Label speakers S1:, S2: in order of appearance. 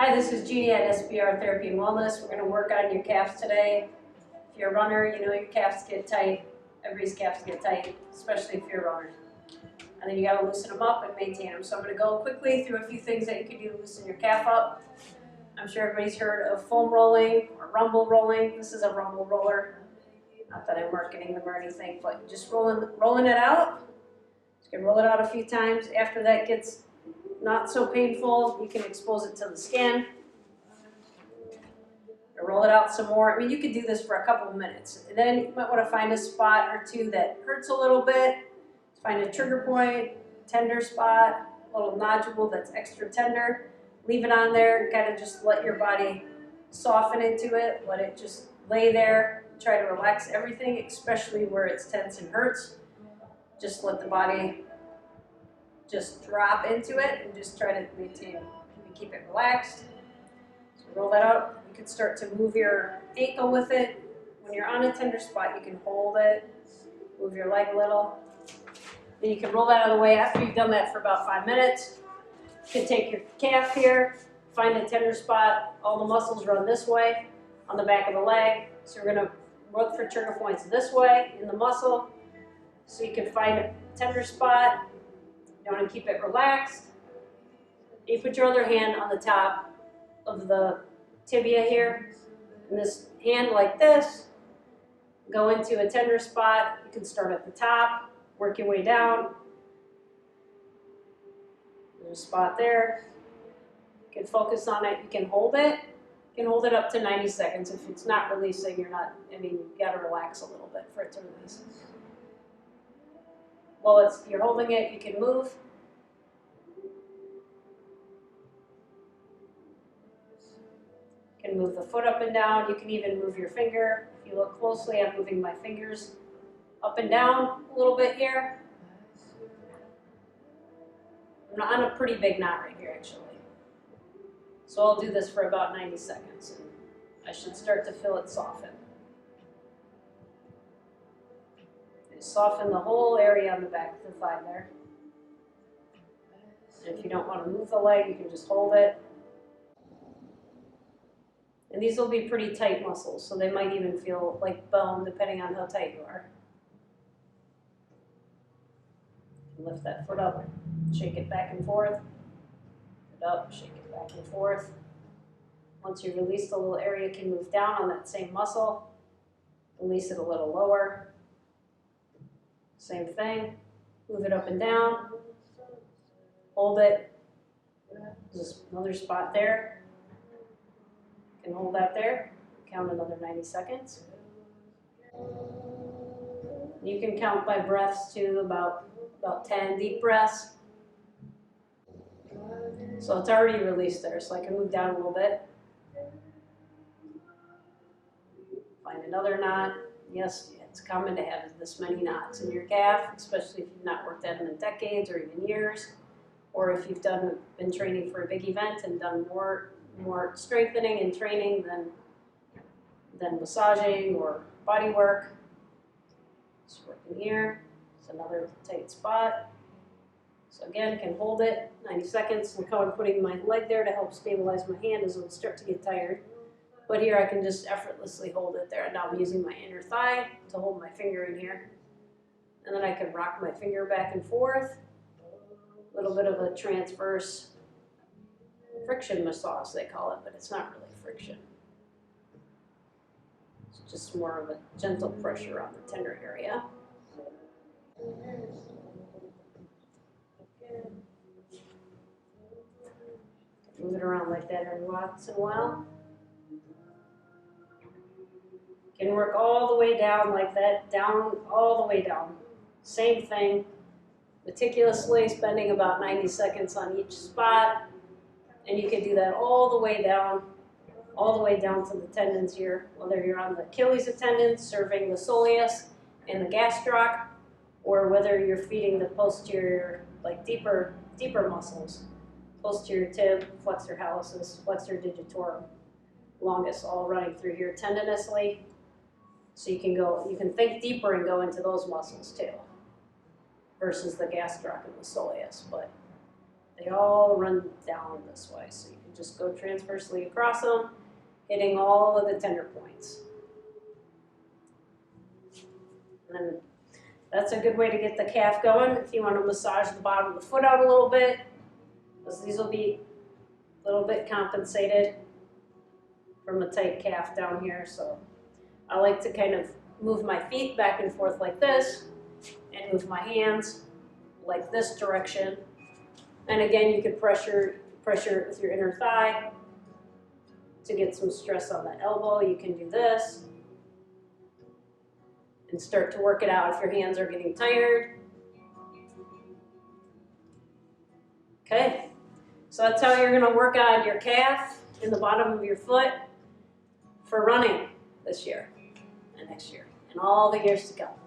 S1: Hi, this is Jeannie at SBR Therapy and Wellness. We're going to work on your calves today. If you're a runner, you know your calves get tight. Everybody's calves get tight, especially if you're a runner. And then you got to loosen them up and maintain them. So I'm going to go quickly through a few things that you can do to loosen your calf up. I'm sure everybody's heard of foam rolling or rumble rolling. This is a rumble roller. Not that I'm marketing them or anything, but just rolling it out. You can roll it out a few times. After that gets not so painful, you can expose it to the skin. Roll it out some more. I mean, you could do this for a couple of minutes. And then you might want to find a spot or two that hurts a little bit. Find a trigger point, tender spot, a little nodule that's extra tender. Leave it on there, kind of just let your body soften into it. Let it just lay there. Try to relax everything, especially where it's tense and hurts. Just let the body just drop into it and just try to maintain and keep it relaxed. So roll that out. You can start to move your ankle with it. When you're on a tender spot, you can hold it, move your leg a little. Then you can roll that out of the way. After you've done that for about 5 minutes, you can take your calf here, find a tender spot. All the muscles run this way on the back of the leg. So we're going to look for trigger points this way in the muscle. So you can find a tender spot. You want to keep it relaxed. You put your other hand on the top of the tibia here. And this hand like this, go into a tender spot. You can start at the top, work your way down. There's a spot there. You can focus on it. You can hold it. You can hold it up to 90 seconds. If it's not releasing, you got to relax a little bit for it to release. While you're holding it, you can move. You can move the foot up and down. You can even move your finger. If you look closely, I'm moving my fingers up and down a little bit here. I'm on a pretty big knot right here, actually. So I'll do this for about 90 seconds. And I should start to feel it soften. Soften the whole area on the back of the thigh there. And if you don't want to move the leg, you can just hold it. And these will be pretty tight muscles, so they might even feel like bone depending on how tight you are. Lift that foot up, shake it back and forth. Lift it up, shake it back and forth. Once you release, the little area can move down on that same muscle. Release it a little lower. Same thing, move it up and down, hold it. There's another spot there. You can hold that there, count another 90 seconds. You can count by breaths too, about 10 deep breaths. So it's already released there, so I can move down a little bit. Find another knot. Yes, it's common to have this many knots in your calf, especially if you've not worked at them in decades or even years, or if you've been training for a big event and done more strengthening and training than massaging or body work. Just working here. It's another tight spot. So again, can hold it 90 seconds. Look how I'm putting my leg there to help stabilize my hand as it will start to get tired. But here I can just effortlessly hold it there. And now I'm using my inner thigh to hold my finger in here. And then I can rock my finger back and forth. A little bit of a transverse friction massage, they call it, but it's not really friction. It's just more of a gentle pressure on the tender area. Move it around like that every once in a while. Can work all the way down like that, down, all the way down. Same thing, meticulously spending about 90 seconds on each spot. And you can do that all the way down to the tendons here, whether you're on the Achilles tendon, serving the soleus and the gastroc, or whether you're feeding the posterior, like deeper muscles, posterior tib, flexor hallucis, flexor digitorum, longus, all running through here tendinously. So you can think deeper and go into those muscles too, versus the gastroc and the soleus. But They all run down this way. So you can just go transversely across them, hitting all of the tender points. And then that's a good way to get the calf going. If you want to massage the bottom of the foot out a little bit, because these will be a little bit compensated from a tight calf down here. So I like to kind of move my feet back and forth like this and move my hands like this direction. And again, you could pressure it with your inner thigh to get some stress on the elbow. You can do this and start to work it out if your hands are getting tired. Okay, so that's how you're gonna work on your calf and the bottom of your foot for running this year and next year and all the years to come.